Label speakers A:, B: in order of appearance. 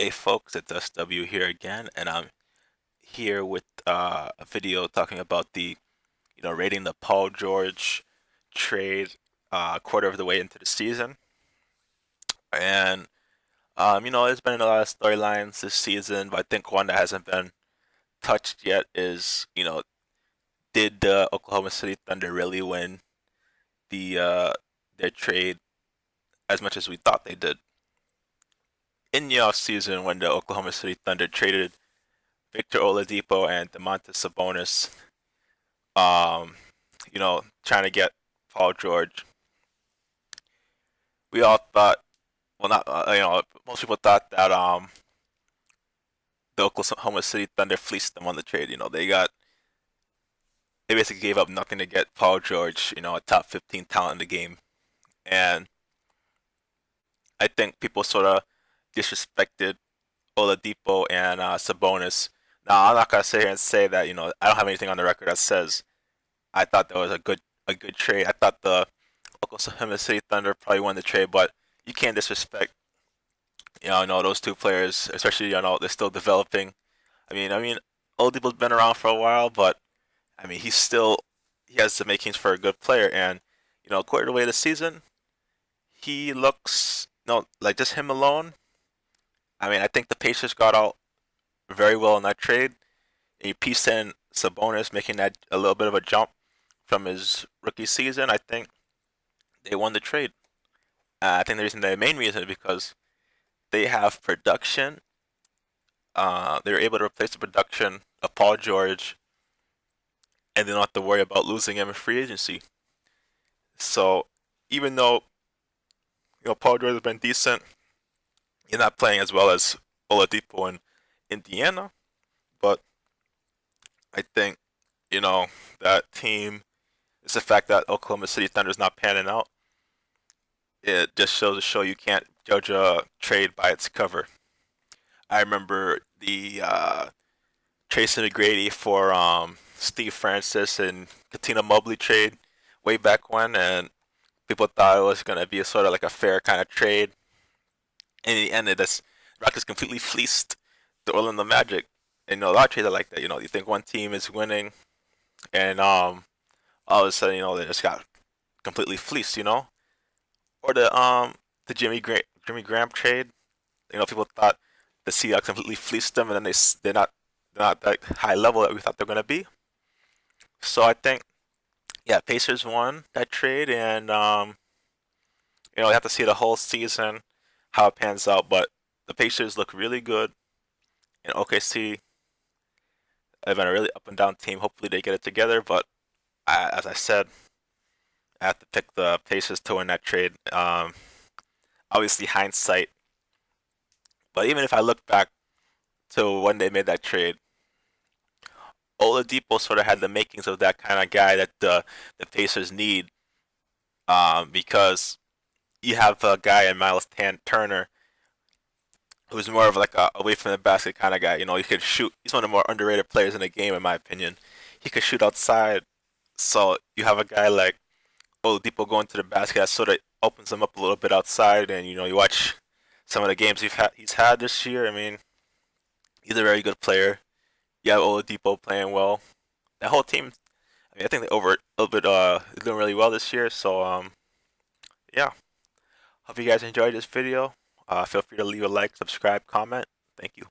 A: Hey folks, it's SW here again, and I'm here with a video talking about rating the Paul George trade quarter of the way into the season. And there's been a lot of storylines this season, but I think one that hasn't been touched yet is, did the Oklahoma City Thunder really win their trade as much as we thought they did? In the offseason, when the Oklahoma City Thunder traded Victor Oladipo and Domantas Sabonis, trying to get Paul George. We all thought, well, not most people thought that the Oklahoma City Thunder fleeced them on the trade. They basically gave up nothing to get Paul George, a top 15 talent in the game, and I think people sort of disrespected Oladipo and Sabonis. Now, I'm not gonna sit here and say that I don't have anything on the record that says I thought that was a good trade. I thought the Oklahoma City Thunder probably won the trade, but you can't disrespect those two players, especially they're still developing. I mean, Oladipo's been around for a while, but he has the makings for a good player, and quarter of the way of the season, he looks like just him alone. I think the Pacers got out very well in that trade. And you piece in Sabonis making that a little bit of a jump from his rookie season. I think they won the trade. I think the main reason is because they have production. They were able to replace the production of Paul George, and they don't have to worry about losing him in free agency. So even though Paul George has been decent, he's not playing as well as Oladipo in Indiana, but I think that team. It's the fact that Oklahoma City Thunder is not panning out. It just shows to show you can't judge a trade by its cover. I remember the Tracy McGrady for Steve Francis and Katina Mobley trade way back when, and people thought it was gonna be a sort of like a fair kind of trade. In the end, the Rockets completely fleeced the Orlando Magic. And a lot of trades are like that. You think one team is winning, and all of a sudden, they just got completely fleeced. Or the Jimmy Graham trade. People thought the Seahawks completely fleeced them, and then they're not that high level that we thought they're gonna be. So I think, yeah, Pacers won that trade, and you have to see the whole season how it pans out. But the Pacers look really good, and OKC have been a really up and down team. Hopefully they get it together, but as I said, I have to pick the Pacers to win that trade. Obviously hindsight, but even if I look back to when they made that trade, Oladipo sort of had the makings of that kind of guy that the Pacers need, because you have a guy in Miles Turner who's more of like a away from the basket kind of guy. He could shoot. He's one of the more underrated players in the game, in my opinion. He could shoot outside. So you have a guy like Oladipo going to the basket that sort of opens him up a little bit outside. And you watch some of the games he's had this year. He's a very good player. You have Oladipo playing well. That whole team. I think they over a little bit doing really well this year. So yeah. Hope you guys enjoyed this video. Feel free to leave a like, subscribe, comment. Thank you.